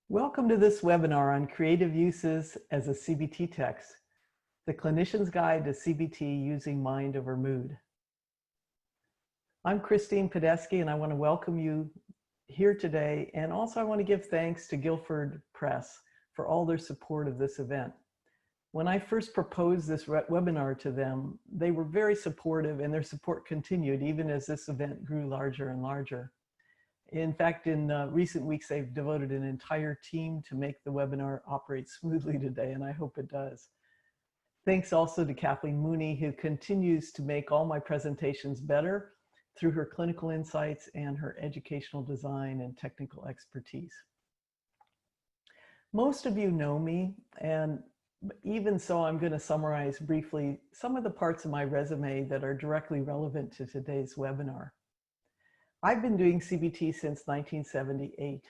Welcome to this webinar on creative uses as a CBT text, the clinician's guide to CBT using mind over mood. I'm Christine Podesky, and I want to welcome you here today. And also I want to give thanks to Guilford Press for all their support of this event. When I first proposed this webinar to them, they were very supportive, and their support continued even as this event grew larger and larger. In fact, in recent weeks, they've devoted an entire team to make the webinar operate smoothly today, and I hope it does. Thanks also to Kathleen Mooney, who continues to make all my presentations better through her clinical insights and her educational design and technical expertise. Most of you know me, and even so, I'm going to summarize briefly some of the parts of my resume that are directly relevant to today's webinar. I've been doing CBT since 1978.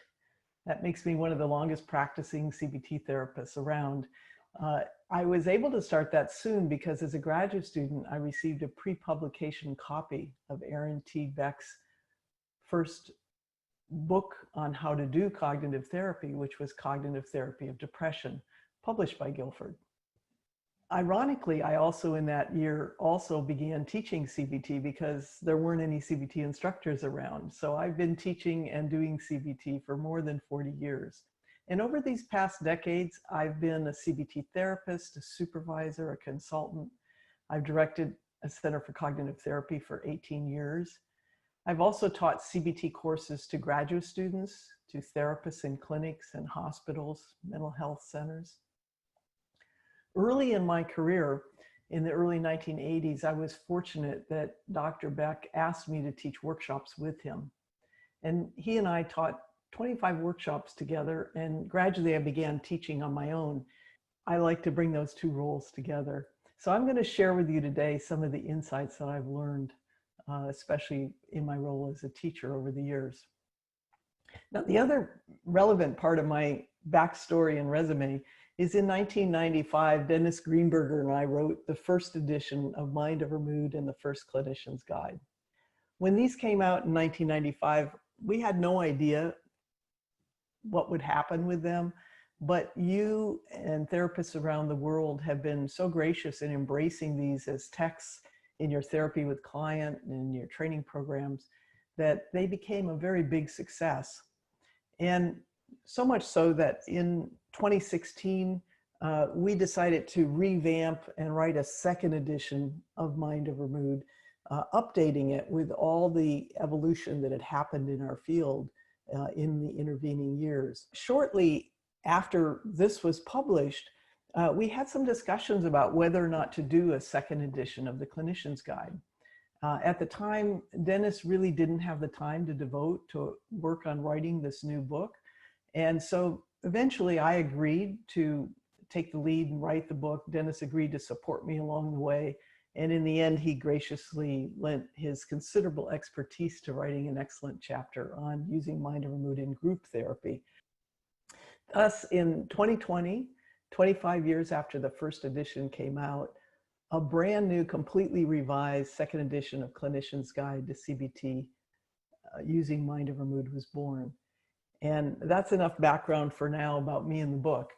That makes me one of the longest practicing CBT therapists around. I was able to start that soon because as a graduate student, I received a pre-publication copy of Aaron T. Beck's first book on how to do cognitive therapy, which was Cognitive Therapy of Depression, published by Guilford. Ironically, I also in that year also began teaching CBT because there weren't any CBT instructors around. So I've been teaching and doing CBT for more than 40 years. And over these past decades, I've been a CBT therapist, a supervisor, a consultant. I've directed a Center for Cognitive Therapy for 18 years. I've also taught CBT courses to graduate students, to therapists in clinics and hospitals, mental health centers. Early in my career, in the early 1980s, I was fortunate that Dr. Beck asked me to teach workshops with him. And he and I taught 25 workshops together, and gradually I began teaching on my own. I like to bring those two roles together. So I'm going to share with you today some of the insights that I've learned, especially in my role as a teacher over the years. Now, the other relevant part of my backstory and resume is in 1995, Dennis Greenberger and I wrote the first edition of Mind Over Mood and the First Clinician's Guide. When these came out in 1995, we had no idea what would happen with them, but you and therapists around the world have been so gracious in embracing these as texts in your therapy with client and in your training programs that they became a very big success. And so much so that in 2016, we decided to revamp and write a second edition of Mind Over Mood, updating it with all the evolution that had happened in our field in the intervening years. Shortly after this was published, we had some discussions about whether or not to do a second edition of the Clinician's Guide. At the time, Dennis really didn't have the time to devote to work on writing this new book. And so eventually I agreed to take the lead and write the book. Dennis agreed to support me along the way. And in the end, he graciously lent his considerable expertise to writing an excellent chapter on using mind over mood in group therapy. Thus, in 2020, 25 years after the first edition came out, a brand new, completely revised second edition of Clinician's Guide to CBT using mind over mood was born. And that's enough background for now about me and the book.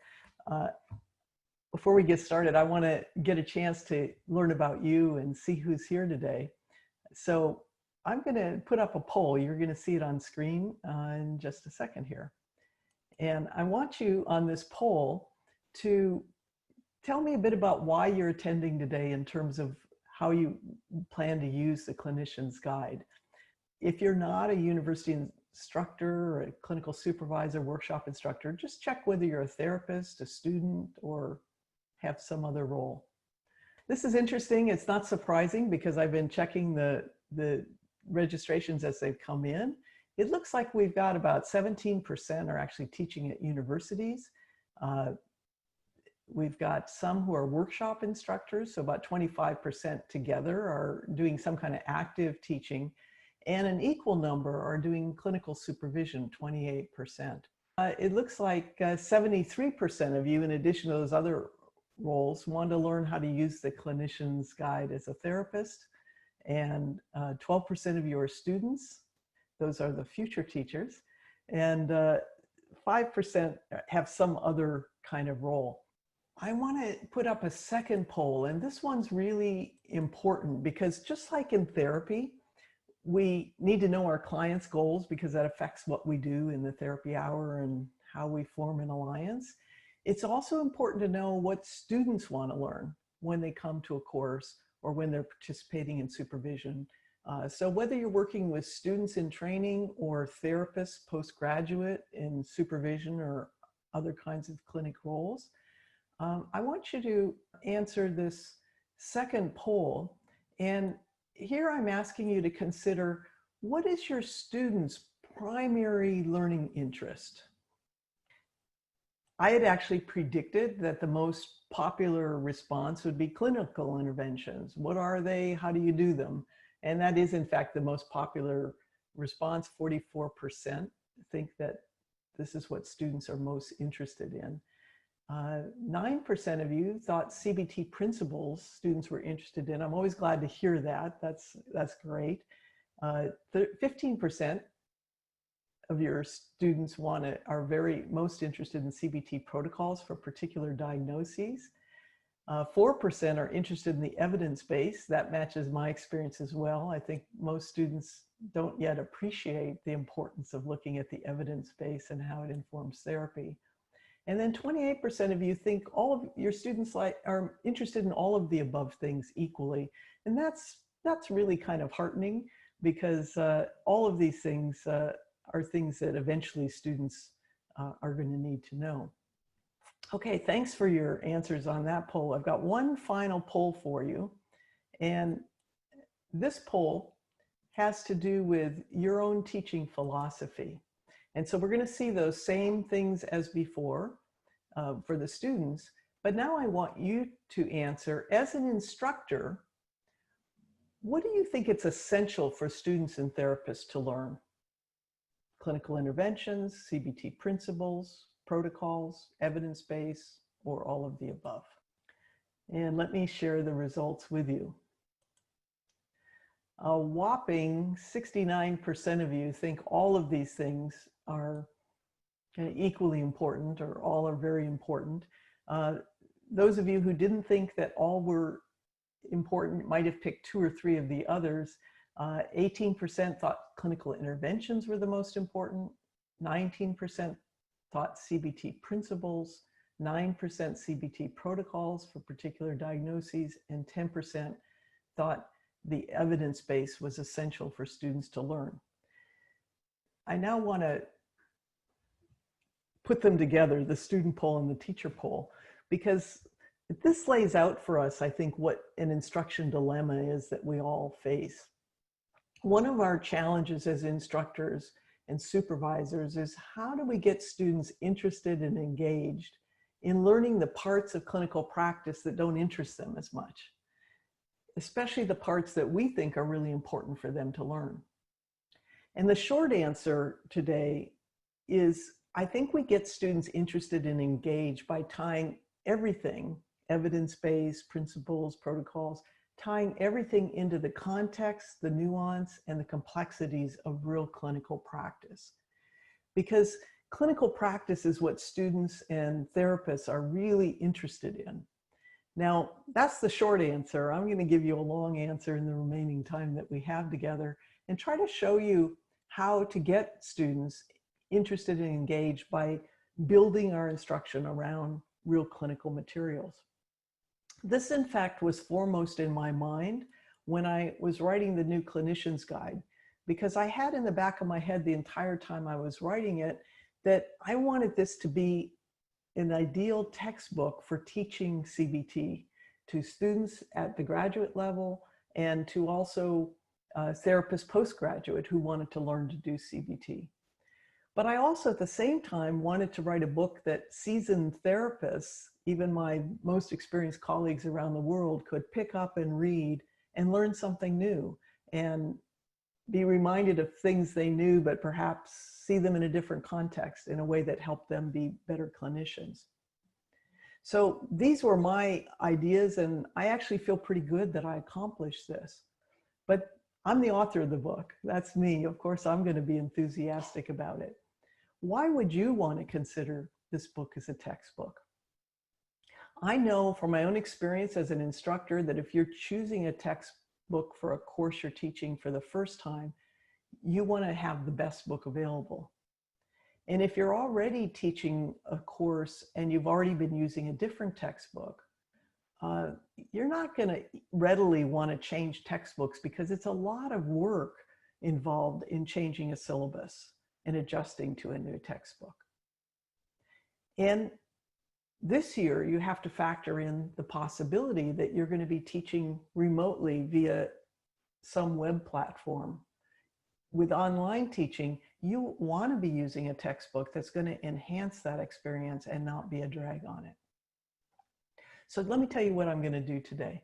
Before we get started, I want to get a chance to learn about you and see who's here today. So I'm going to put up a poll. You're going to see it on screen in just a second here. And I want you on this poll to tell me a bit about why you're attending today in terms of how you plan to use the Clinician's Guide. If you're not a university instructor or a clinical supervisor, workshop instructor, just check whether you're a therapist, a student, or have some other role. This is interesting. It's not surprising because I've been checking the registrations as they've come in. It looks like we've got about 17% are actually teaching at universities. We've got some who are workshop instructors, so about 25% together are doing some kind of active teaching, and an equal number are doing clinical supervision, 28%. It looks like 73% of you, in addition to those other roles, want to learn how to use the Clinician's Guide as a therapist, and 12% of you are students. Those are the future teachers. And 5% have some other kind of role. I want to put up a second poll, and this one's really important because just like in therapy, we need to know our clients' goals because that affects what we do in the therapy hour and how we form an alliance. It's also important to know what students want to learn when they come to a course or when they're participating in supervision. So whether you're working with students in training or therapists postgraduate in supervision or other kinds of clinic roles, I want you to answer this second poll. And here I'm asking you to consider, what is your student's primary learning interest? I had actually predicted that the most popular response would be clinical interventions. What are they? How do you do them? And that is, in fact, the most popular response. 44% think that this is what students are most interested in. 9% of you thought CBT principles students were interested in. I'm always glad to hear that. That's great. 15% of your students are very most interested in CBT protocols for particular diagnoses. 4% are interested in the evidence base. That matches my experience as well. I think most students don't yet appreciate the importance of looking at the evidence base and how it informs therapy. And then 28% of you think all of your students are interested in all of the above things equally. And that's really kind of heartening because all of these things are things that eventually students are going to need to know. Okay, thanks for your answers on that poll. I've got one final poll for you. And this poll has to do with your own teaching philosophy. And so we're going to see those same things as before for the students, but now I want you to answer, as an instructor, what do you think it's essential for students and therapists to learn? Clinical interventions, CBT principles, protocols, evidence base, or all of the above? And let me share the results with you. A whopping 69% of you think all of these things are equally important, or all are very important. Those of you who didn't think that all were important might have picked 2 or 3 of the others. 18% thought clinical interventions were the most important. 19% thought CBT principles. 9% CBT protocols for particular diagnoses, and 10% thought the evidence base was essential for students to learn. I now want to put them together, the student poll and the teacher poll, because this lays out for us, I think, what an instruction dilemma is that we all face. One of our challenges as instructors and supervisors is, how do we get students interested and engaged in learning the parts of clinical practice that don't interest them as much, especially the parts that we think are really important for them to learn? And the short answer today is, I think we get students interested and engaged by tying everything, evidence-based, principles, protocols, tying everything into the context, the nuance, and the complexities of real clinical practice. Because clinical practice is what students and therapists are really interested in. Now, that's the short answer. I'm going to give you a long answer in the remaining time that we have together and try to show you how to get students interested and engaged by building our instruction around real clinical materials. This, in fact, was foremost in my mind when I was writing the new clinician's guide, because I had in the back of my head the entire time I was writing it that I wanted this to be an ideal textbook for teaching CBT to students at the graduate level and to also therapists postgraduate who wanted to learn to do CBT. But I also, at the same time, wanted to write a book that seasoned therapists, even my most experienced colleagues around the world, could pick up and read and learn something new and be reminded of things they knew, but perhaps see them in a different context in a way that helped them be better clinicians. So these were my ideas, and I actually feel pretty good that I accomplished this. But I'm the author of the book. That's me. Of course, I'm going to be enthusiastic about it. why would you want to consider this book as a textbook? I know from my own experience as an instructor that if you're choosing a textbook for a course you're teaching for the first time, you want to have the best book available. And if you're already teaching a course and you've already been using a different textbook, you're not going to readily want to change textbooks because it's a lot of work involved in changing a syllabus and adjusting to a new textbook. And this year, you have to factor in the possibility that you're going to be teaching remotely via some web platform. With online teaching, you want to be using a textbook that's going to enhance that experience and not be a drag on it. So let me tell you what I'm going to do today.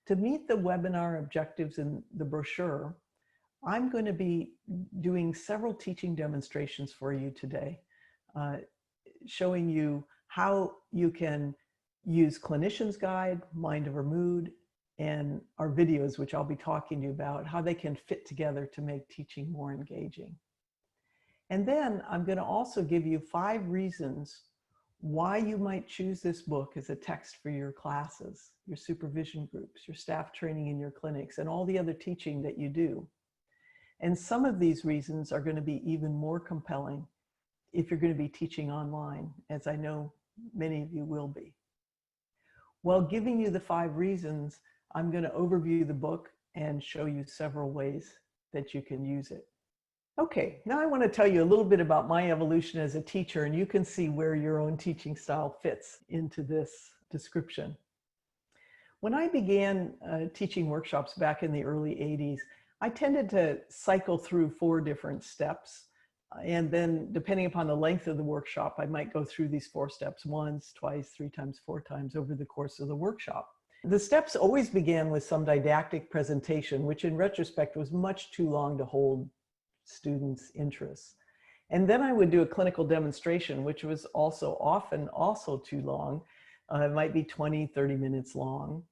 To meet the webinar objectives in the brochure, I'm going to be doing several teaching demonstrations for you today, showing you how you can use Clinician's Guide, Mind Over Mood, and our videos, which I'll be talking to you about, how they can fit together to make teaching more engaging. And then I'm going to also give you 5 reasons why you might choose this book as a text for your classes, your supervision groups, your staff training in your clinics, and all the other teaching that you do. And some of these reasons are going to be even more compelling if you're going to be teaching online, as I know many of you will be. While giving you the 5 reasons, I'm going to overview the book and show you several ways that you can use it. Okay, now I want to tell you a little bit about my evolution as a teacher, and you can see where your own teaching style fits into this description. When I began teaching workshops back in the early 80s, I tended to cycle through 4 different steps. And then depending upon the length of the workshop, I might go through these 4 steps once, twice, 3 times, 4 times over the course of the workshop. The steps always began with some didactic presentation, which in retrospect was much too long to hold students' interests. And then I would do a clinical demonstration, which was also often too long. It might be 20, 30 minutes long.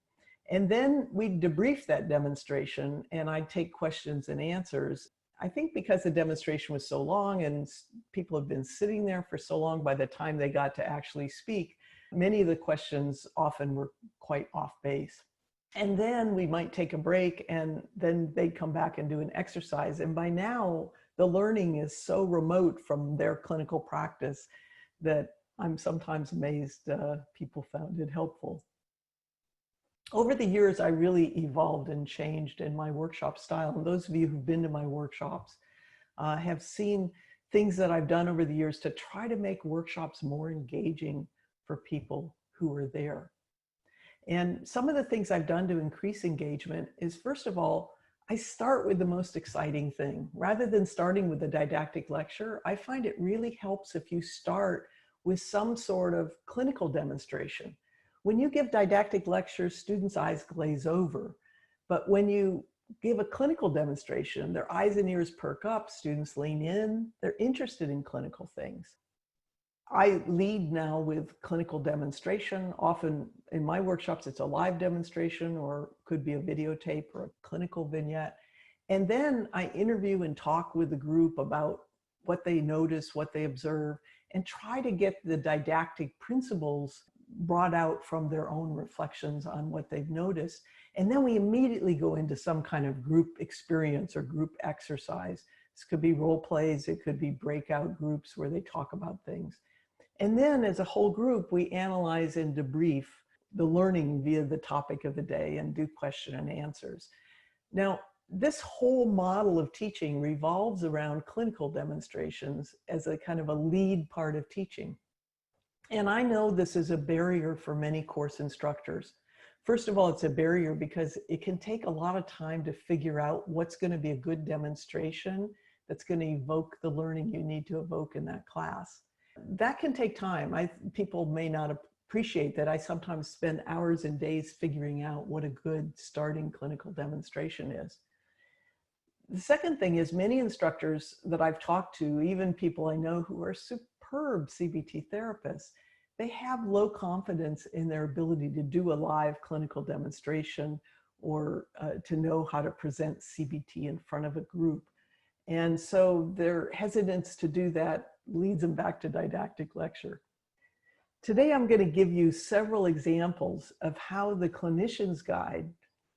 And then we'd debrief that demonstration and I'd take questions and answers. I think because the demonstration was so long and people have been sitting there for so long, by the time they got to actually speak, many of the questions often were quite off base. And then we might take a break and then they'd come back and do an exercise. And by now, the learning is so remote from their clinical practice that I'm sometimes amazed people found it helpful. Over the years, I really evolved and changed in my workshop style. And those of you who've been to my workshops have seen things that I've done over the years to try to make workshops more engaging for people who are there. And some of the things I've done to increase engagement is, first of all, I start with the most exciting thing. Rather than starting with a didactic lecture, I find it really helps if you start with some sort of clinical demonstration. When you give didactic lectures, students' eyes glaze over. But when you give a clinical demonstration, their eyes and ears perk up, students lean in, they're interested in clinical things. I lead now with clinical demonstration. Often in my workshops, it's a live demonstration or could be a videotape or a clinical vignette. And then I interview and talk with the group about what they notice, what they observe, and try to get the didactic principles brought out from their own reflections on what they've noticed. And then we immediately go into some kind of group experience or group exercise. This could be role plays, it could be breakout groups where they talk about things. And then as a whole group, we analyze and debrief the learning via the topic of the day and do question and answers. Now, this whole model of teaching revolves around clinical demonstrations as a kind of a lead part of teaching. And I know this is a barrier for many course instructors. First of all, it's a barrier because it can take a lot of time to figure out what's going to be a good demonstration that's going to evoke the learning you need to evoke in that class. That can take time. People may not appreciate that I sometimes spend hours and days figuring out what a good starting clinical demonstration is. The second thing is many instructors that I've talked to, even people I know who are superb CBT therapists, they have low confidence in their ability to do a live clinical demonstration or to know how to present CBT in front of a group. And so their hesitance to do that leads them back to didactic lecture. Today, I'm going to give you several examples of how the clinician's guide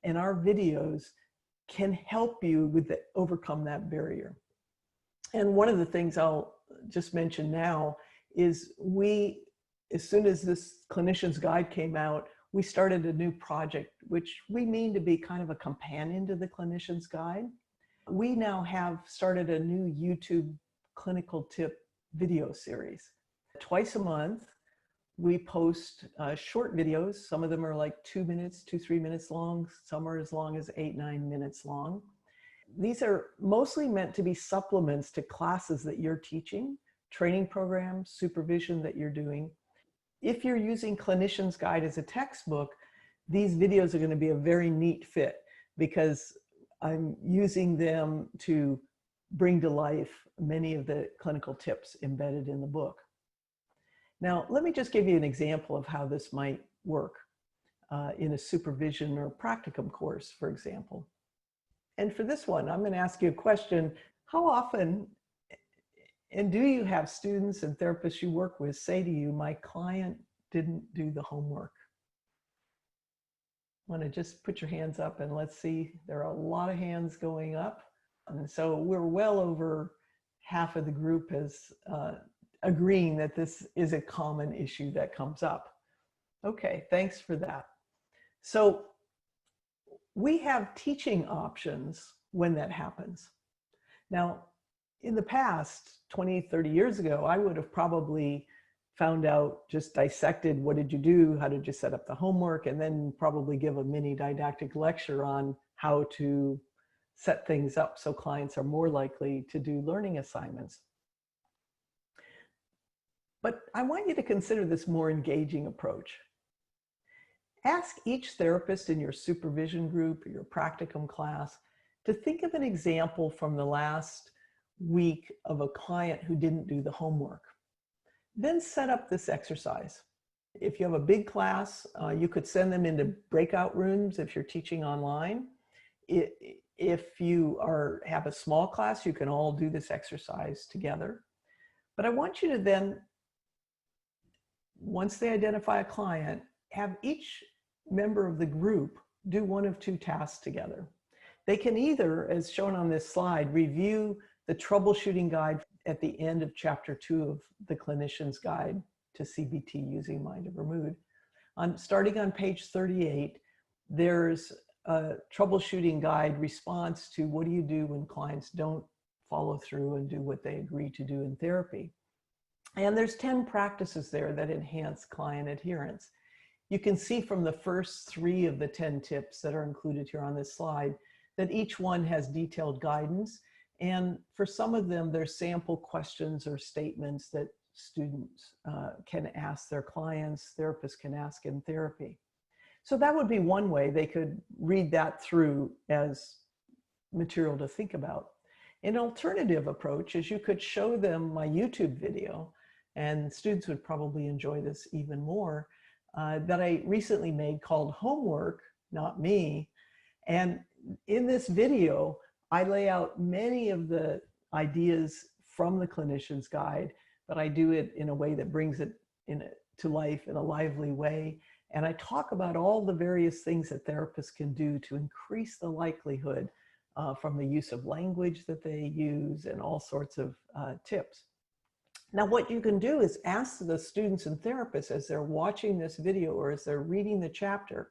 and our videos can help you overcome that barrier. And one of the things I'll just mention now is as soon as this clinician's guide came out, we started a new project, which we mean to be kind of a companion to the clinician's guide. We now have started a new YouTube clinical tip video series. Twice a month, we post short videos. Some of them are like 2 minutes, 2-3 minutes long. Some are as long as 8-9 minutes long. These are mostly meant to be supplements to classes that you're teaching, training programs, supervision that you're doing. If you're using Clinician's Guide as a textbook, these videos are going to be a very neat fit because I'm using them to bring to life many of the clinical tips embedded in the book. Now, let me just give you an example of how this might work in a supervision or practicum course, for example. And for this one, I'm going to ask you a question. How often, and do you have students and therapists you work with say to you, my client didn't do the homework? Want to just put your hands up and let's see. There are a lot of hands going up. And so we're well over half of the group is agreeing that this is a common issue that comes up. Okay, thanks for that. So we have teaching options when that happens. Now, in the past, 20, 30 years ago, I would have probably found out, just dissected, what did you do? How did you set up the homework? And then probably give a mini didactic lecture on how to set things up so clients are more likely to do learning assignments. But I want you to consider this more engaging approach. Ask each therapist in your supervision group or your practicum class to think of an example from the last week of a client who didn't do the homework. Then set up this exercise. If you have a big class, you could send them into breakout rooms if you're teaching online. If you have a small class, you can all do this exercise together. But I want you to then, once they identify a client, have each member of the group do one of two tasks together. They can either, as shown on this slide, review the troubleshooting guide at the end of chapter 2 of the Clinician's Guide to CBT using Mind Over Mood. Starting on page 38, there's a troubleshooting guide response to what do you do when clients don't follow through and do what they agree to do in therapy. And there's 10 practices there that enhance client adherence. You can see from the first 3 of the 10 tips that are included here on this slide that each one has detailed guidance. And for some of them, there's sample questions or statements that students can ask their clients, therapists can ask in therapy. So that would be one way they could read that through as material to think about. An alternative approach is you could show them my YouTube video, and students would probably enjoy this even more, that I recently made called Homework, Not Me. And in this video, I lay out many of the ideas from the Clinician's Guide, but I do it in a way that brings it to life in a lively way. And I talk about all the various things that therapists can do to increase the likelihood from the use of language that they use and all sorts of tips. Now, what you can do is ask the students and therapists as they're watching this video or as they're reading the chapter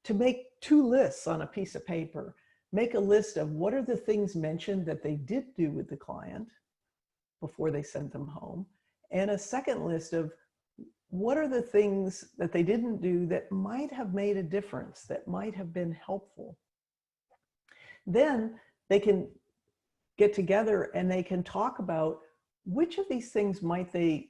to make 2 lists on a piece of paper. Make a list of what are the things mentioned that they did do with the client before they sent them home, and a second list of what are the things that they didn't do that might have made a difference, that might have been helpful. Then they can get together and they can talk about which of these things might they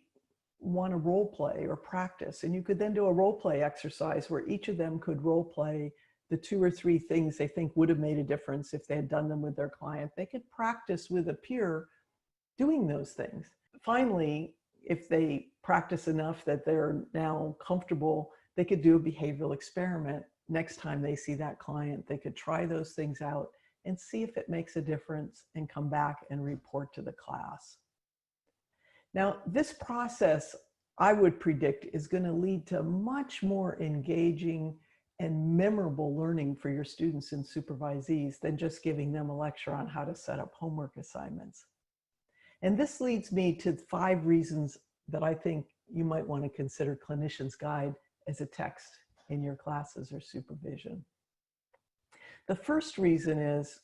want to role play or practice. And you could then do a role play exercise where each of them could role play the 2 or 3 things they think would have made a difference if they had done them with their client. They could practice with a peer doing those things. Finally, if they practice enough that they're now comfortable, they could do a behavioral experiment. Next time they see that client, they could try those things out and see if it makes a difference and come back and report to the class. Now, this process, I would predict, is going to lead to much more engaging and memorable learning for your students and supervisees than just giving them a lecture on how to set up homework assignments. And this leads me to 5 reasons that I think you might want to consider Clinician's Guide as a text in your classes or supervision. The first reason is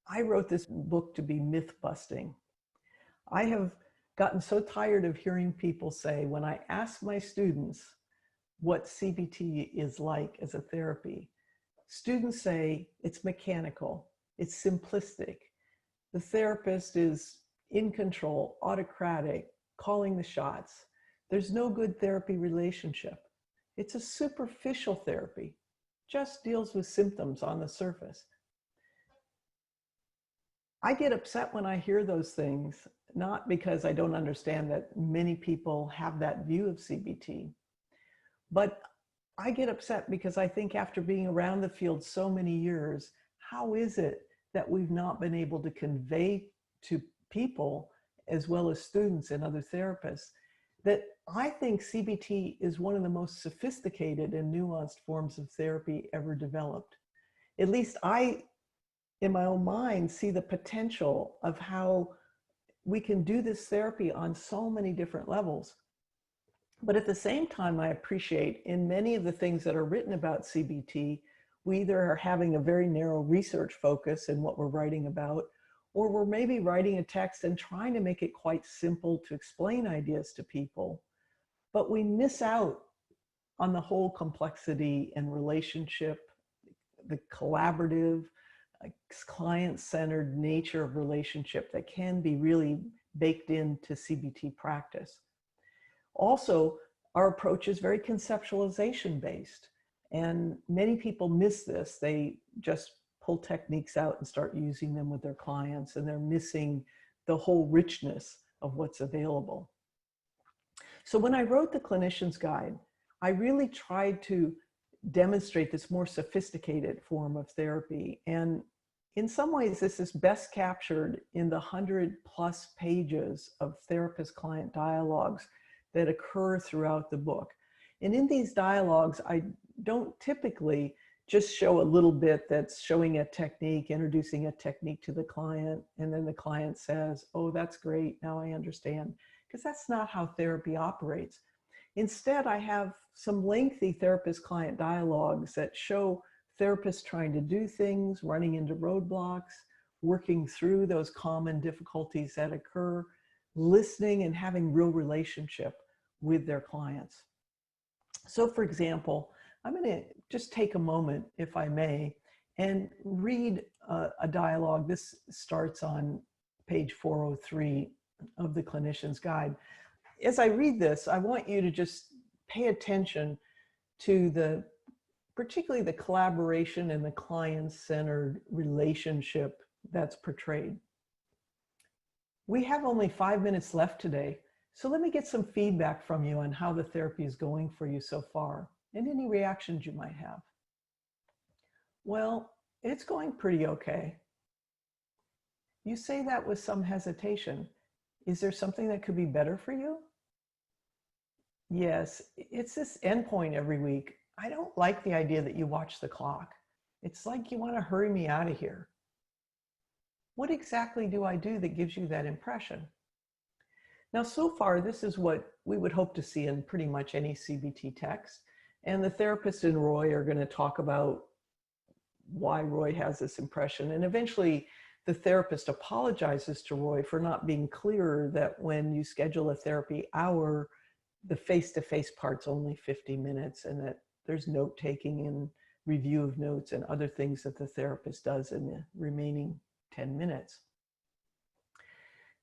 I wrote this book to be myth busting. I have gotten so tired of hearing people say, when I ask my students what CBT is like as a therapy, students say it's mechanical, it's simplistic, the therapist is in control, autocratic, calling the shots. There's no good therapy relationship. It's a superficial therapy, just deals with symptoms on the surface. I get upset when I hear those things, not because I don't understand that many people have that view of CBT, but I get upset because I think after being around the field so many years, how is it that we've not been able to convey to people, as well as students and other therapists, that I think CBT is one of the most sophisticated and nuanced forms of therapy ever developed. At least I, in my own mind, see the potential of how we can do this therapy on so many different levels. But at the same time, I appreciate in many of the things that are written about CBT, we either are having a very narrow research focus in what we're writing about, or we're maybe writing a text and trying to make it quite simple to explain ideas to people. But we miss out on the whole complexity and relationship, the collaborative, client-centered nature of relationship that can be really baked into CBT practice. Also, our approach is very conceptualization based, and many people miss this. They just pull techniques out and start using them with their clients, and they're missing the whole richness of what's available. So when I wrote the Clinician's Guide, I really tried to demonstrate this more sophisticated form of therapy. And in some ways, this is best captured in the 100+ pages of therapist-client dialogues that occur throughout the book. And in these dialogues, I don't typically just show a little bit that's showing a technique, introducing a technique to the client, and then the client says, oh, that's great, now I understand, because that's not how therapy operates. Instead, I have some lengthy therapist-client dialogues that show therapists trying to do things, running into roadblocks, working through those common difficulties that occur, listening and having real relationship with their clients. So for example, I'm going to just take a moment, if I may, and read a dialogue. This starts on page 403 of the Clinician's Guide. As I read this, I want you to just pay attention to particularly the collaboration and the client-centered relationship that's portrayed. We have only 5 minutes left today, so let me get some feedback from you on how the therapy is going for you so far, and any reactions you might have. Well, it's going pretty okay. You say that with some hesitation. Is there something that could be better for you? Yes, it's this endpoint every week. I don't like the idea that you watch the clock. It's like you want to hurry me out of here. What exactly do I do that gives you that impression? Now, so far, this is what we would hope to see in pretty much any CBT text. And the therapist and Roy are going to talk about why Roy has this impression. And eventually, the therapist apologizes to Roy for not being clearer that when you schedule a therapy hour, the face-to-face part's only 50 minutes, and that there's note-taking and review of notes and other things that the therapist does in the remaining 10 minutes.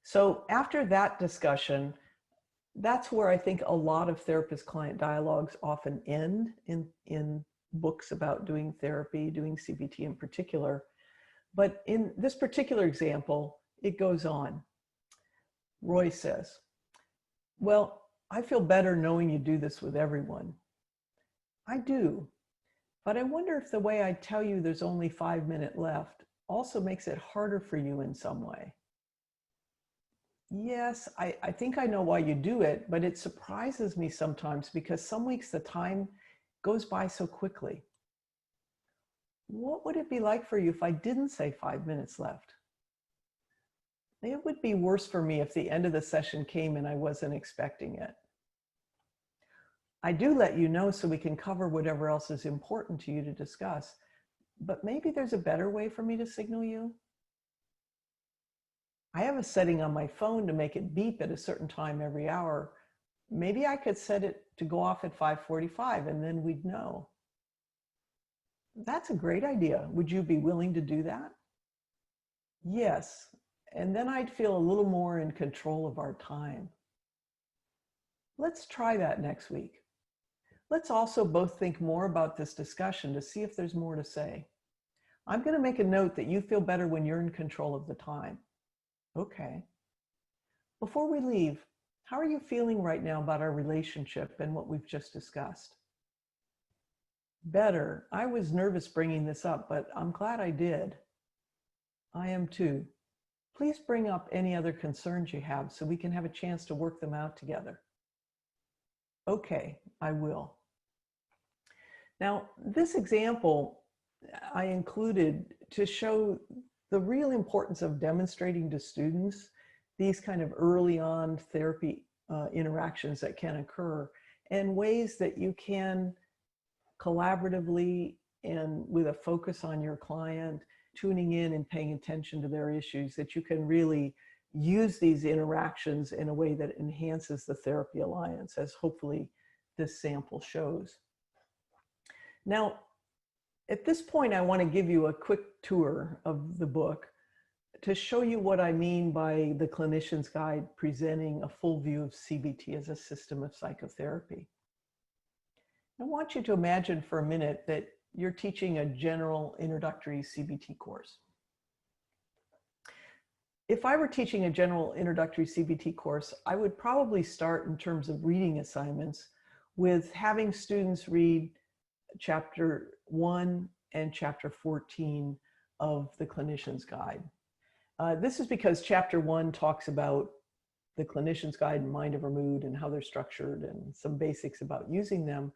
So after that discussion, that's where I think a lot of therapist-client dialogues often end in books about doing therapy, doing CBT in particular. But in this particular example, it goes on. Roy says, well, I feel better knowing you do this with everyone. I do, but I wonder if the way I tell you there's only 5 minutes left also makes it harder for you in some way? Yes, I think I know why you do it, but it surprises me sometimes because some weeks the time goes by so quickly. What would it be like for you if I didn't say 5 minutes left? It would be worse for me if the end of the session came and I wasn't expecting it. I do let you know so we can cover whatever else is important to you to discuss, but maybe there's a better way for me to signal you. I have a setting on my phone to make it beep at a certain time every hour. Maybe I could set it to go off at 5:45 and then we'd know. That's a great idea. Would you be willing to do that? Yes. And then I'd feel a little more in control of our time. Let's try that next week. Let's also both think more about this discussion to see if there's more to say. I'm going to make a note that you feel better when you're in control of the time. Okay. Before we leave, how are you feeling right now about our relationship and what we've just discussed? Better. I was nervous bringing this up, but I'm glad I did. I am too. Please bring up any other concerns you have so we can have a chance to work them out together. Okay, I will. Now, this example I included to show the real importance of demonstrating to students these kind of early on therapy interactions that can occur and ways that you can collaboratively and with a focus on your client, tuning in and paying attention to their issues, that you can really use these interactions in a way that enhances the therapy alliance, as hopefully this sample shows. Now, at this point, I want to give you a quick tour of the book to show you what I mean by the clinician's guide presenting a full view of CBT as a system of psychotherapy. I want you to imagine for a minute that you're teaching a general introductory CBT course. If I were teaching a general introductory CBT course, I would probably start in terms of reading assignments with having students read chapter 1 and chapter 14 of the clinician's guide. This is because chapter 1 talks about the clinician's guide and mind over mood and how they're structured and some basics about using them.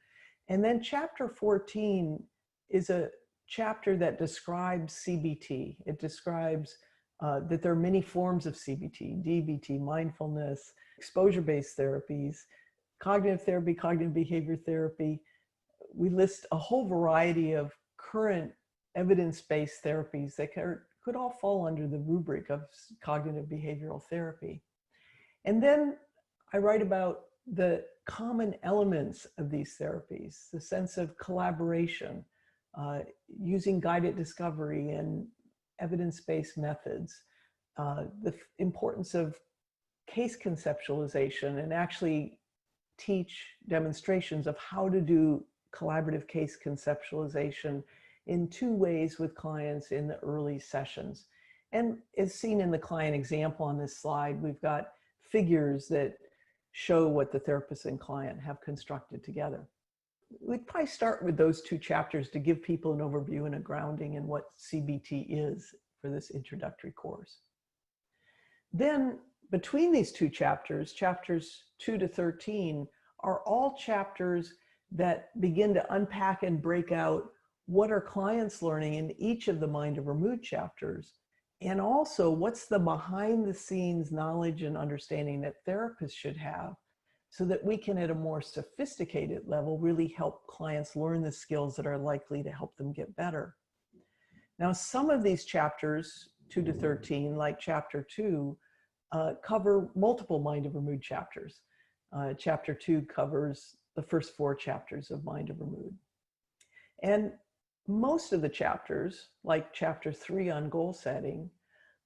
And then chapter 14 is a chapter that describes CBT. It describes that there are many forms of CBT, DBT, mindfulness, exposure-based therapies, cognitive therapy, cognitive behavior therapy. We list a whole variety of current evidence-based therapies that could all fall under the rubric of cognitive behavioral therapy. And then I write about the common elements of these therapies, the sense of collaboration, using guided discovery and evidence-based methods, the importance of case conceptualization, and actually teach demonstrations of how to do collaborative case conceptualization in 2 ways with clients in the early sessions. And as seen in the client example on this slide, we've got figures that show what the therapist and client have constructed together. We'd probably start with those 2 chapters to give people an overview and a grounding in what CBT is for this introductory course. Then between these 2 chapters, chapters 2 to 13, are all chapters that begin to unpack and break out what are clients learning in each of the mind over mood chapters, and also what's the behind the scenes knowledge and understanding that therapists should have so that we can at a more sophisticated level really help clients learn the skills that are likely to help them get better. Now, some of these chapters, 2 to 13, like chapter 2, cover multiple mind over mood chapters. Chapter 2 covers the first 4 chapters of mind over mood. And most of the chapters, like chapter 3 on goal setting,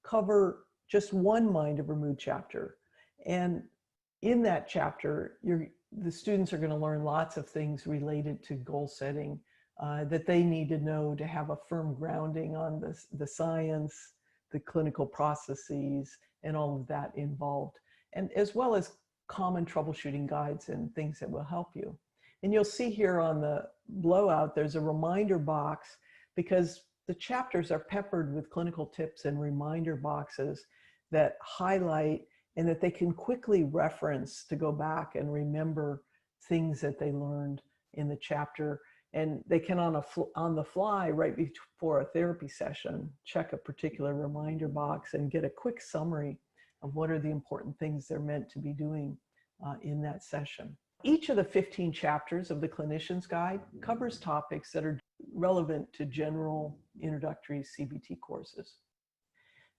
cover just one mind over mood chapter. And in that chapter, the students are going to learn lots of things related to goal setting that they need to know to have a firm grounding on the science, the clinical processes, and all of that involved, and as well as common troubleshooting guides and things that will help you. And you'll see here on the blowout, there's a reminder box because The chapters are peppered with clinical tips and reminder boxes that highlight and that they can quickly reference to go back and remember things that they learned in the chapter. And they can on the fly, right before a therapy session, check a particular reminder box and get a quick summary of what are the important things they're meant to be doing in that session. Each of the 15 chapters of the Clinician's Guide covers topics that are relevant to general introductory CBT courses.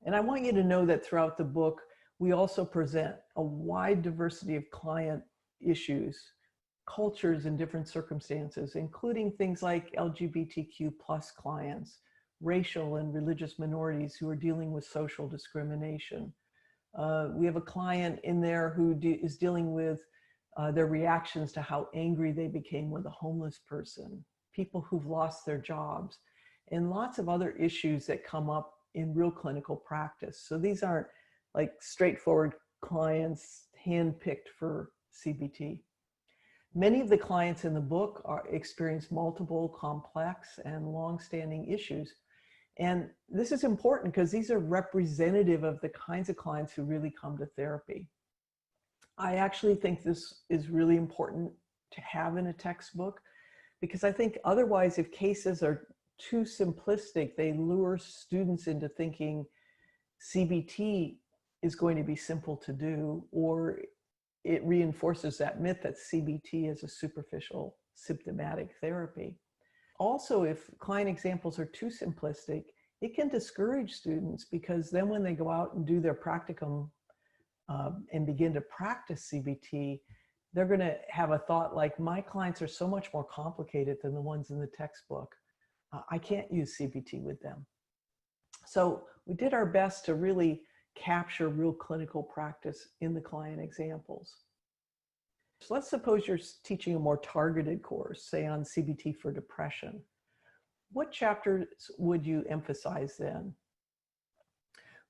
And I want you to know that throughout the book, we also present a wide diversity of client issues, cultures in different circumstances, including things like LGBTQ+ clients, racial and religious minorities who are dealing with social discrimination. We have a client in there who is dealing with their reactions to how angry they became with a homeless person, people who've lost their jobs, and lots of other issues that come up in real clinical practice. So these aren't like straightforward clients handpicked for CBT. Many of the clients in the book experience multiple complex and long-standing issues. And this is important because these are representative of the kinds of clients who really come to therapy. I actually think this is really important to have in a textbook, because I think otherwise, if cases are too simplistic, they lure students into thinking CBT is going to be simple to do, or it reinforces that myth that CBT is a superficial symptomatic therapy. Also, if client examples are too simplistic, it can discourage students, because then when they go out and do their practicum and begin to practice CBT, they're going to have a thought like, my clients are so much more complicated than the ones in the textbook. I can't use CBT with them. So we did our best to really capture real clinical practice in the client examples. So let's suppose you're teaching a more targeted course, say on CBT for depression. What chapters would you emphasize then?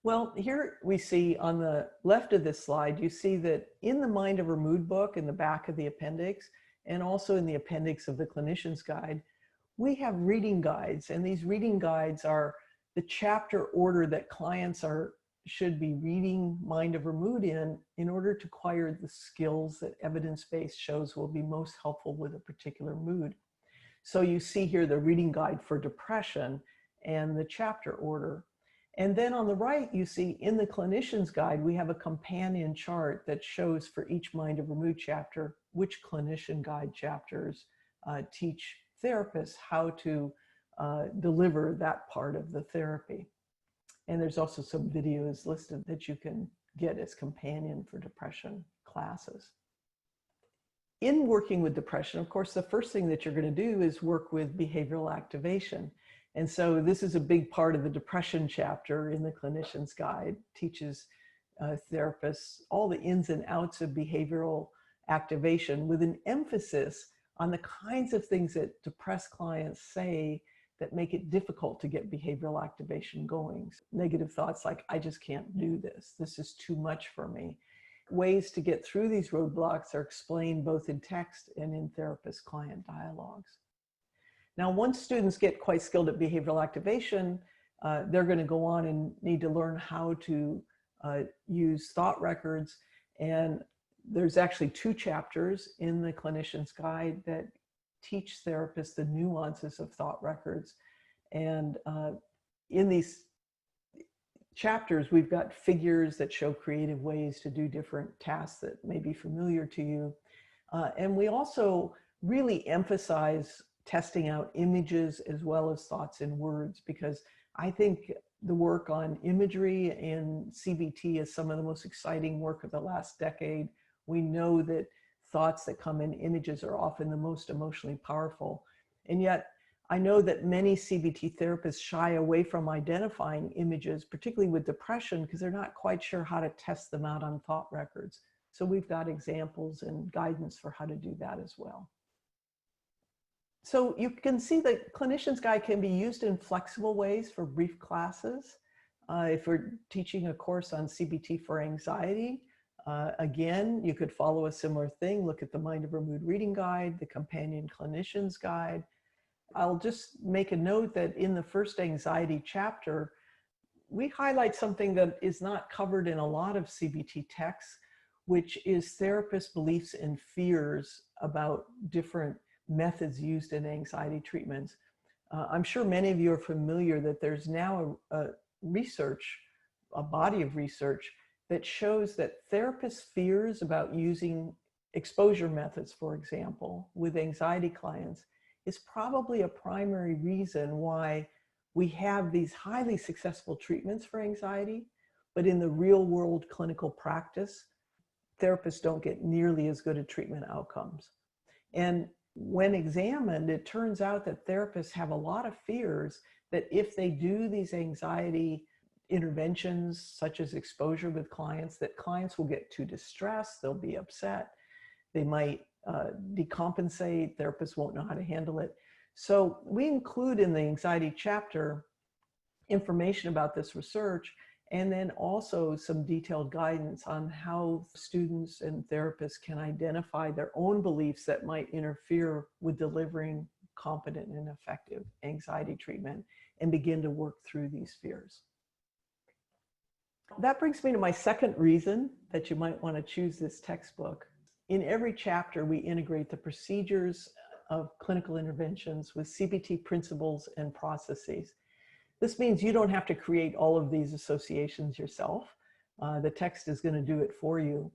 Well, here we see on the left of this slide, you see that in the Mind Over Mood book, in the back of the appendix, and also in the appendix of the Clinician's Guide, we have reading guides. And these reading guides are the chapter order that clients should be reading Mind Over Mood in order to acquire the skills that evidence-based shows will be most helpful with a particular mood. So you see here the reading guide for depression and the chapter order. And then on the right, you see in the Clinician's Guide, we have a companion chart that shows for each Mind Over Mood chapter which Clinician Guide chapters teach therapists how to deliver that part of the therapy. And there's also some videos listed that you can get as companion for depression classes. In working with depression, of course, the first thing that you're going to do is work with behavioral activation. And so this is a big part of the depression chapter in the Clinician's Guide, teaches therapists all the ins and outs of behavioral activation, with an emphasis on the kinds of things that depressed clients say that make it difficult to get behavioral activation going. Negative thoughts like, I just can't do this. This is too much for me. Ways to get through these roadblocks are explained both in text and in therapist-client dialogues. Now, once students get quite skilled at behavioral activation, they're going to go on and need to learn how to use thought records. And there's actually 2 chapters in the Clinician's Guide that teach therapists the nuances of thought records. And in these chapters, we've got figures that show creative ways to do different tasks that may be familiar to you. And we also really emphasize testing out images as well as thoughts in words, because I think the work on imagery in CBT is some of the most exciting work of the last decade. We know that thoughts that come in images are often the most emotionally powerful. And yet, I know that many CBT therapists shy away from identifying images, particularly with depression, because they're not quite sure how to test them out on thought records. So we've got examples and guidance for how to do that as well. So you can see that Clinician's Guide can be used in flexible ways for brief classes. If we're teaching a course on CBT for anxiety, again, you could follow a similar thing, look at the Mind Over Mood reading guide, the companion Clinician's Guide. I'll just make a note that in the first anxiety chapter, we highlight something that is not covered in a lot of CBT texts, which is therapists' beliefs and fears about different methods used in anxiety treatments. I'm sure many of you are familiar that there's now a body of research that shows that therapists' fears about using exposure methods, for example, with anxiety clients is probably a primary reason why we have these highly successful treatments for anxiety, but in the real world clinical practice, therapists don't get nearly as good a treatment outcomes. And when examined, it turns out that therapists have a lot of fears that if they do these anxiety interventions, such as exposure with clients, that clients will get too distressed, they'll be upset, they might decompensate, therapists won't know how to handle it. So we include in the anxiety chapter information about this research, and then also some detailed guidance on how students and therapists can identify their own beliefs that might interfere with delivering competent and effective anxiety treatment and begin to work through these fears. That brings me to my second reason that you might want to choose this textbook. In every chapter, we integrate the procedures of clinical interventions with CBT principles and processes. This means you don't have to create all of these associations yourself. The text is going to do it for you.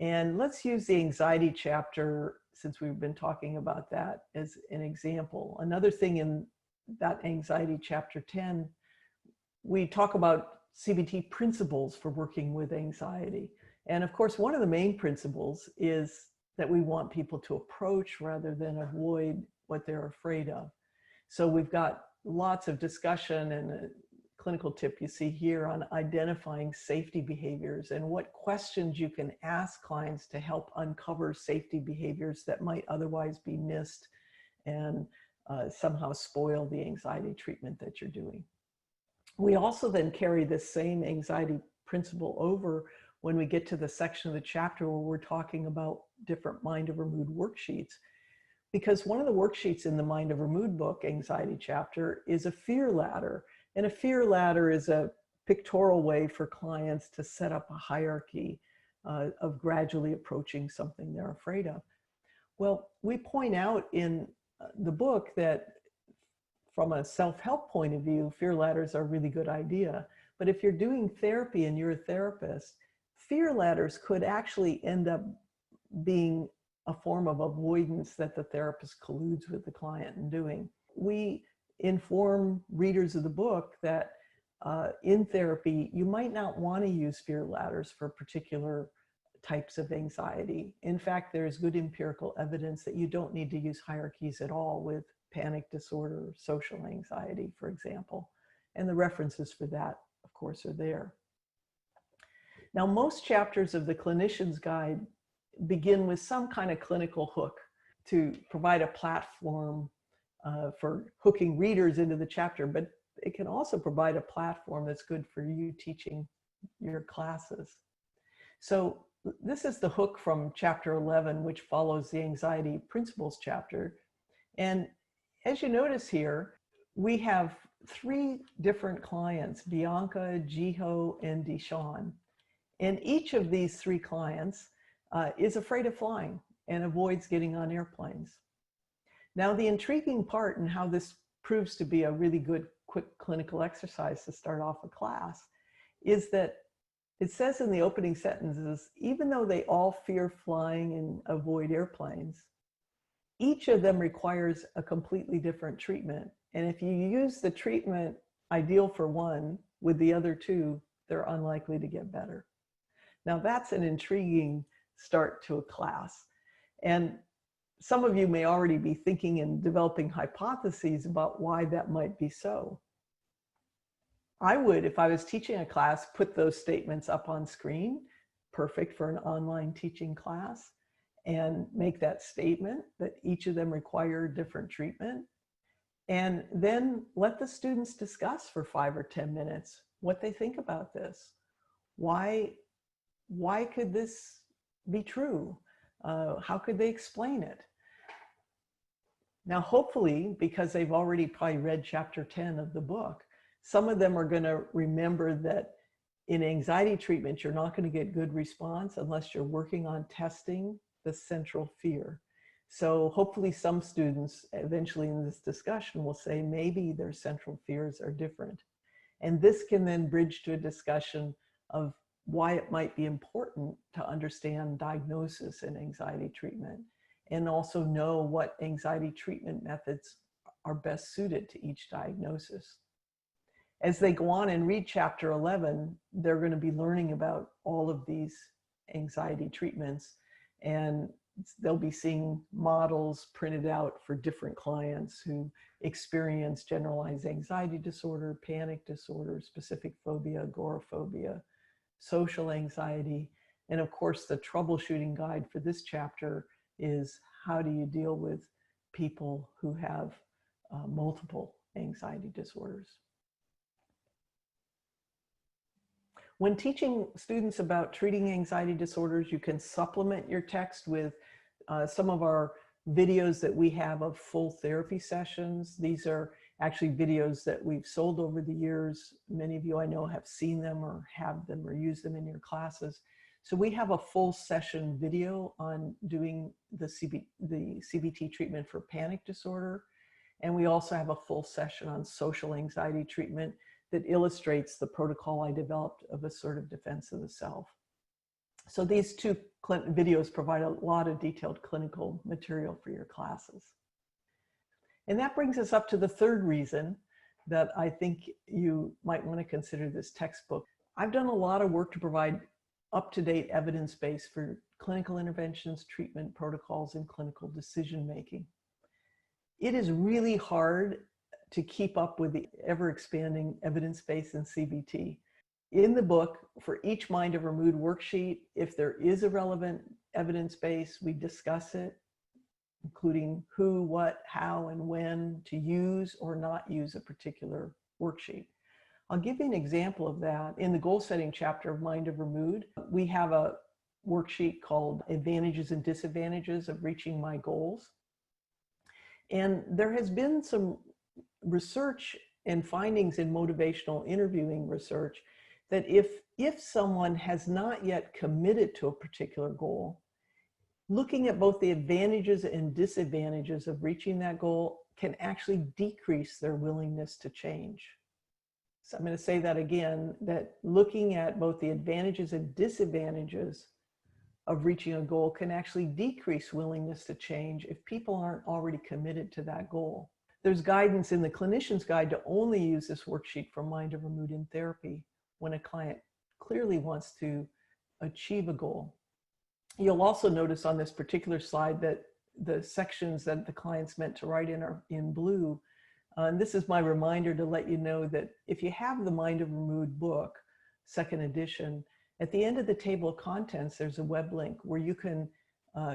And let's use the anxiety chapter, since we've been talking about that, as an example. Another thing in that anxiety chapter 10, we talk about CBT principles for working with anxiety. And of course, one of the main principles is that we want people to approach rather than avoid what they're afraid of. So we've got lots of discussion and a clinical tip you see here on identifying safety behaviors and what questions you can ask clients to help uncover safety behaviors that might otherwise be missed and somehow spoil the anxiety treatment that you're doing. We also then carry this same anxiety principle over when we get to the section of the chapter where we're talking about different Mind Over Mood worksheets. Because one of the worksheets in the Mind Over Mood book, anxiety chapter, is a fear ladder. And a fear ladder is a pictorial way for clients to set up a hierarchy of gradually approaching something they're afraid of. Well, we point out in the book that from a self-help point of view, fear ladders are a really good idea. But if you're doing therapy and you're a therapist, fear ladders could actually end up being a form of avoidance that the therapist colludes with the client in doing. We inform readers of the book that in therapy, you might not want to use fear ladders for particular types of anxiety. In fact, there's good empirical evidence that you don't need to use hierarchies at all with panic disorder, social anxiety, for example. And the references for that, of course, are there. Now, most chapters of the Clinician's Guide begin with some kind of clinical hook to provide a platform for hooking readers into the chapter, but it can also provide a platform that's good for you teaching your classes. So this is the hook from chapter 11, which follows the anxiety principles chapter. And as you notice here, we have 3 different clients, Bianca, Jiho, and Deshawn. And each of these 3 clients is afraid of flying and avoids getting on airplanes. Now, the intriguing part and how this proves to be a really good quick clinical exercise to start off a class is that it says in the opening sentences, even though they all fear flying and avoid airplanes, each of them requires a completely different treatment. And if you use the treatment ideal for one with the other 2, they're unlikely to get better. Now, that's an intriguing start to a class. And some of you may already be thinking and developing hypotheses about why that might be so. I would, if I was teaching a class, put those statements up on screen, perfect for an online teaching class, and make that statement that each of them require different treatment. And then let the students discuss for 5 or 10 minutes what they think about this. Why could this be true? How could they explain it? Now, hopefully, because they've already probably read chapter 10 of the book, some of them are going to remember that in anxiety treatment, you're not going to get good response unless you're working on testing the central fear. So hopefully some students eventually in this discussion will say maybe their central fears are different. And this can then bridge to a discussion of why it might be important to understand diagnosis and anxiety treatment, and also know what anxiety treatment methods are best suited to each diagnosis. As they go on and read chapter 11, they're going to be learning about all of these anxiety treatments, and they'll be seeing models printed out for different clients who experience generalized anxiety disorder, panic disorder, specific phobia, agoraphobia, social anxiety. And of course, the troubleshooting guide for this chapter is how do you deal with people who have multiple anxiety disorders. When teaching students about treating anxiety disorders, you can supplement your text with some of our videos that we have of full therapy sessions. These are actually videos that we've sold over the years. Many of you I know have seen them or have them or use them in your classes. So we have a full session video on doing the CBT treatment for panic disorder. And we also have a full session on social anxiety treatment that illustrates the protocol I developed of assertive defense of the self. So these two videos provide a lot of detailed clinical material for your classes. And that brings us up to the third reason that I think you might want to consider this textbook. I've done a lot of work to provide up-to-date evidence base for clinical interventions, treatment protocols, and clinical decision-making. It is really hard to keep up with the ever-expanding evidence base in CBT. In the book, for each Mind Over Mood worksheet, if there is a relevant evidence base, we discuss it, including who, what, how, and when to use or not use a particular worksheet. I'll give you an example of that. In the goal setting chapter of Mind Over Mood, we have a worksheet called Advantages and Disadvantages of Reaching My Goals. And there has been some research and findings in motivational interviewing research that if someone has not yet committed to a particular goal, looking at both the advantages and disadvantages of reaching that goal can actually decrease their willingness to change. So I'm going to say that again, that looking at both the advantages and disadvantages of reaching a goal can actually decrease willingness to change if people aren't already committed to that goal. There's guidance in the clinician's guide to only use this worksheet for Mind Over Mood in therapy when a client clearly wants to achieve a goal. You'll also notice on this particular slide that the sections that the client's meant to write in are in blue. And this is my reminder to let you know that if you have the Mind Over Mood book, second edition, at the end of the table of contents, there's a web link where you can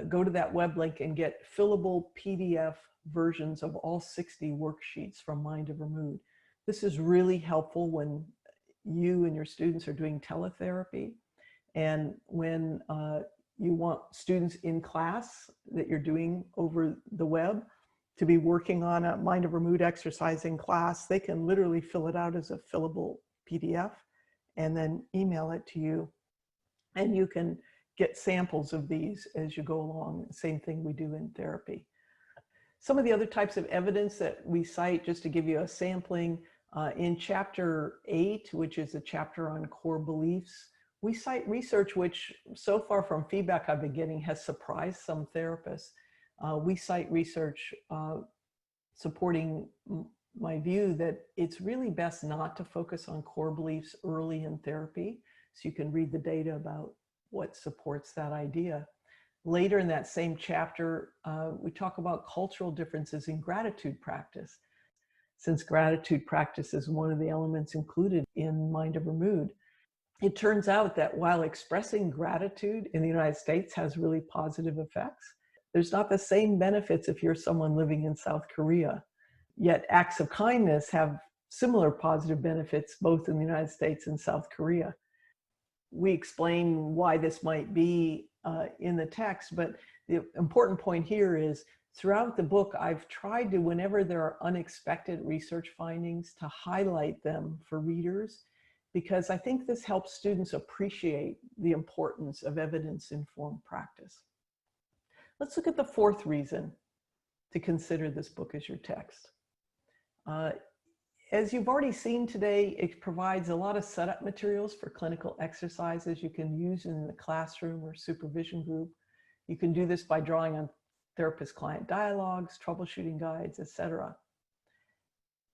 go to that web link and get fillable PDF versions of all 60 worksheets from Mind Over Mood. This is really helpful when you and your students are doing teletherapy, and when you want students in class that you're doing over the web to be working on a Mind Over Mood exercise in class, they can literally fill it out as a fillable PDF and then email it to you. And you can get samples of these as you go along. Same thing we do in therapy. Some of the other types of evidence that we cite, just to give you a sampling, in chapter 8, which is a chapter on core beliefs, we cite research which, so far from feedback I've been getting, has surprised some therapists. We cite research supporting my view that it's really best not to focus on core beliefs early in therapy, so you can read the data about what supports that idea. Later in that same chapter, we talk about cultural differences in gratitude practice, since gratitude practice is one of the elements included in Mind Over Mood. It turns out that while expressing gratitude in the United States has really positive effects, there's not the same benefits if you're someone living in South Korea. Yet acts of kindness have similar positive benefits both in the United States and South Korea. We explain why this might be in the text, but the important point here is Throughout the book, I've tried to, whenever there are unexpected research findings, to highlight them for readers, because I think this helps students appreciate the importance of evidence-informed practice. Let's look at the fourth reason to consider this book as your text. As you've already seen today, it provides a lot of setup materials for clinical exercises you can use in the classroom or supervision group. You can do this by drawing on therapist-client dialogues, troubleshooting guides, etc.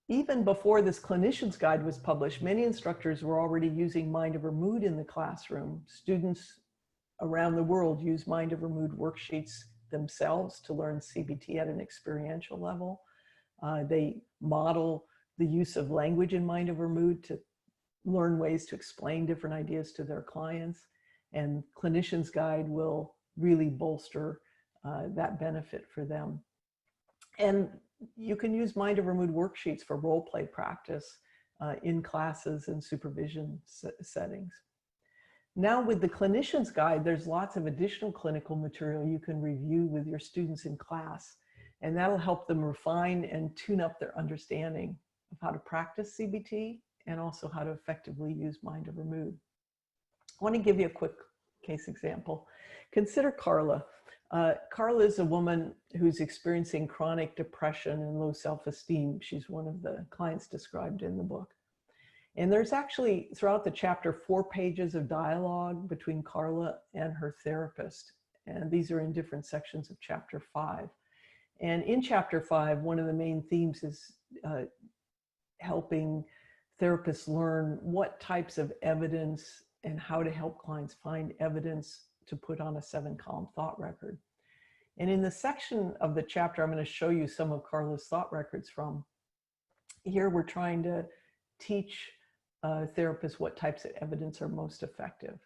Even before this clinician's guide was published, many instructors were already using Mind Over Mood in the classroom. Students around the world use Mind Over Mood worksheets themselves to learn CBT at an experiential level. They model the use of language in Mind Over Mood to learn ways to explain different ideas to their clients. And clinician's guide will really bolster that benefit for them. And you can use Mind Over Mood worksheets for role play practice in classes and supervision settings. Now with the clinician's guide, there's lots of additional clinical material you can review with your students in class, and that'll help them refine and tune up their understanding of how to practice CBT and also how to effectively use Mind Over Mood. I want to give you a quick case example. Consider Carla. Carla is a woman who's experiencing chronic depression and low self-esteem. She's one of the clients described in the book. And there's actually, throughout the chapter, 4 pages of dialogue between Carla and her therapist. And these are in different sections of chapter 5. And in chapter 5, one of the main themes is helping therapists learn what types of evidence and how to help clients find evidence to put on a 7-column thought record. And in the section of the chapter I'm going to show you some of Carla's thought records from, here we're trying to teach therapists what types of evidence are most effective.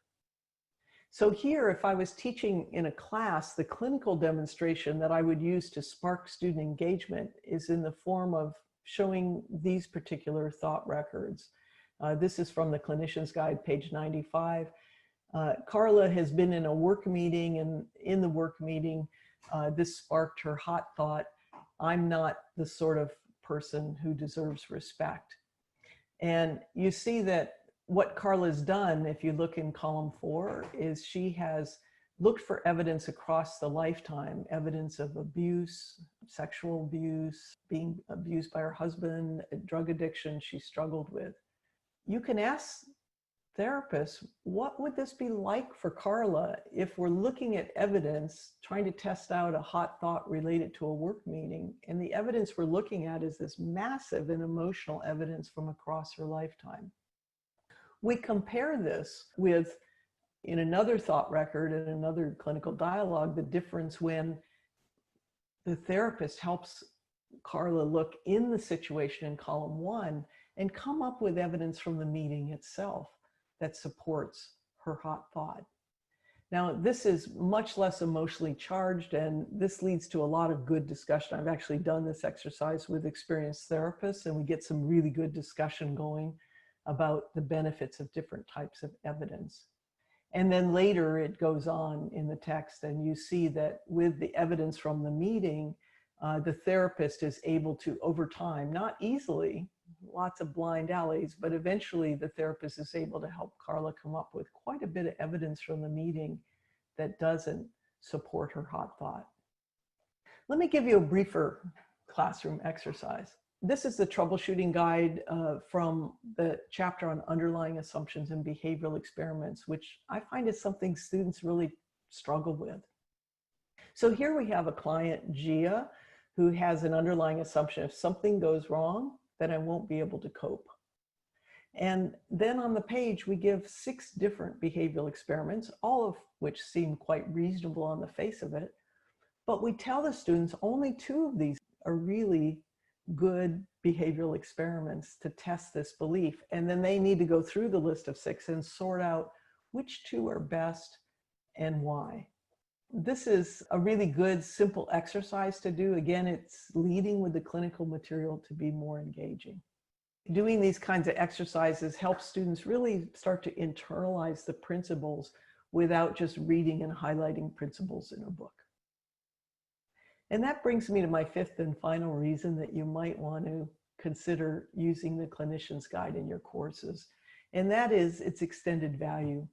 So here, if I was teaching in a class, the clinical demonstration that I would use to spark student engagement is in the form of showing these particular thought records. This is from the Clinician's Guide, page 95. Carla has been in a work meeting, and in the work meeting, this sparked her hot thought: I'm not the sort of person who deserves respect. And you see that what Carla's done, if you look in column 4, is she has looked for evidence across the lifetime, evidence of abuse, sexual abuse, being abused by her husband, drug addiction she struggled with. You can ask therapists, what would this be like for Carla if we're looking at evidence, trying to test out a hot thought related to a work meeting, and the evidence we're looking at is this massive and emotional evidence from across her lifetime. We compare this with, in another thought record and another clinical dialogue, the difference when the therapist helps Carla look in the situation in column 1 and come up with evidence from the meeting itself that supports her hot thought. Now, this is much less emotionally charged, and this leads to a lot of good discussion. I've actually done this exercise with experienced therapists, and we get some really good discussion going about the benefits of different types of evidence. And then later it goes on in the text, and you see that with the evidence from the meeting, the therapist is able to, over time, not easily, lots of blind alleys, but eventually the therapist is able to help Carla come up with quite a bit of evidence from the meeting that doesn't support her hot thought. Let me give you a briefer classroom exercise. This is the troubleshooting guide from the chapter on underlying assumptions and behavioral experiments, which I find is something students really struggle with. So here we have a client, Gia, who has an underlying assumption: if something goes wrong, then I won't be able to cope. And then on the page, we give 6 different behavioral experiments, all of which seem quite reasonable on the face of it. But we tell the students only 2 of these are really good behavioral experiments to test this belief. And then they need to go through the list of 6 and sort out which 2 are best and why. This is a really good, simple exercise to do. Again, it's leading with the clinical material to be more engaging. Doing these kinds of exercises helps students really start to internalize the principles without just reading and highlighting principles in a book. And that brings me to my fifth and final reason that you might want to consider using the Clinician's Guide in your courses. And that is its extended value.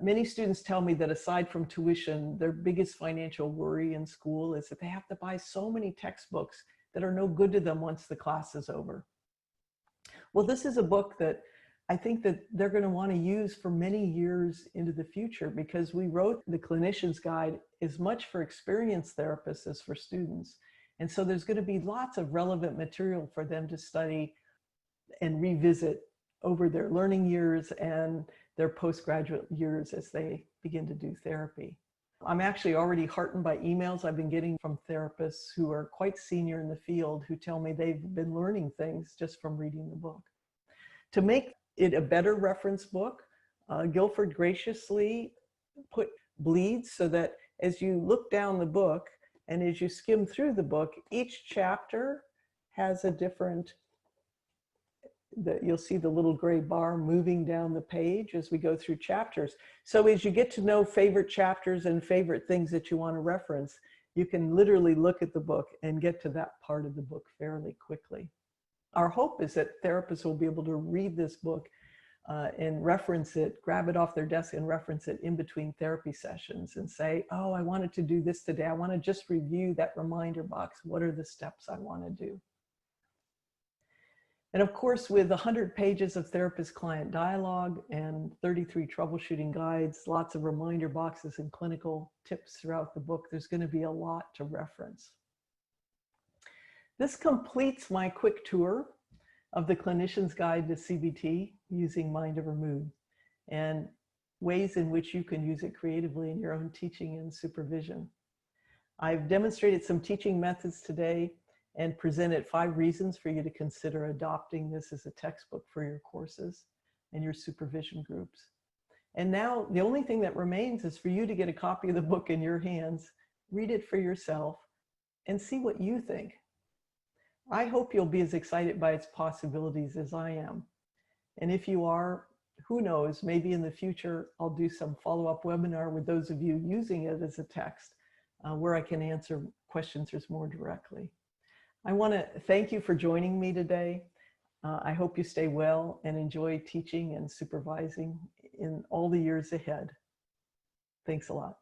Many students tell me that aside from tuition, their biggest financial worry in school is that they have to buy so many textbooks that are no good to them once the class is over. Well, this is a book that I think that they're going to want to use for many years into the future, because we wrote the Clinician's Guide as much for experienced therapists as for students. And so there's going to be lots of relevant material for them to study and revisit over their learning years and their postgraduate years as they begin to do therapy. I'm actually already heartened by emails I've been getting from therapists who are quite senior in the field who tell me they've been learning things just from reading the book. To make it a better reference book, Guilford graciously put bleeds so that as you look down the book and as you skim through the book, each chapter has a different, you'll see the little gray bar moving down the page as we go through chapters. So as you get to know favorite chapters and favorite things that you want to reference, you can literally look at the book and get to that part of the book fairly quickly. Our hope is that therapists will be able to read this book and reference it, grab it off their desk and reference it in between therapy sessions and say, oh, I wanted to do this today. I want to just review that reminder box. What are the steps I want to do? And of course, with 100 pages of therapist-client dialogue and 33 troubleshooting guides, lots of reminder boxes and clinical tips throughout the book, there's going to be a lot to reference. This completes my quick tour of the Clinician's Guide to CBT using Mind Over Mood and ways in which you can use it creatively in your own teaching and supervision. I've demonstrated some teaching methods today and presented 5 reasons for you to consider adopting this as a textbook for your courses and your supervision groups. And now the only thing that remains is for you to get a copy of the book in your hands, read it for yourself, and see what you think. I hope you'll be as excited by its possibilities as I am. And if you are, who knows, maybe in the future, I'll do some follow-up webinar with those of you using it as a text where I can answer questions more directly. I want to thank you for joining me today. I hope you stay well and enjoy teaching and supervising in all the years ahead. Thanks a lot.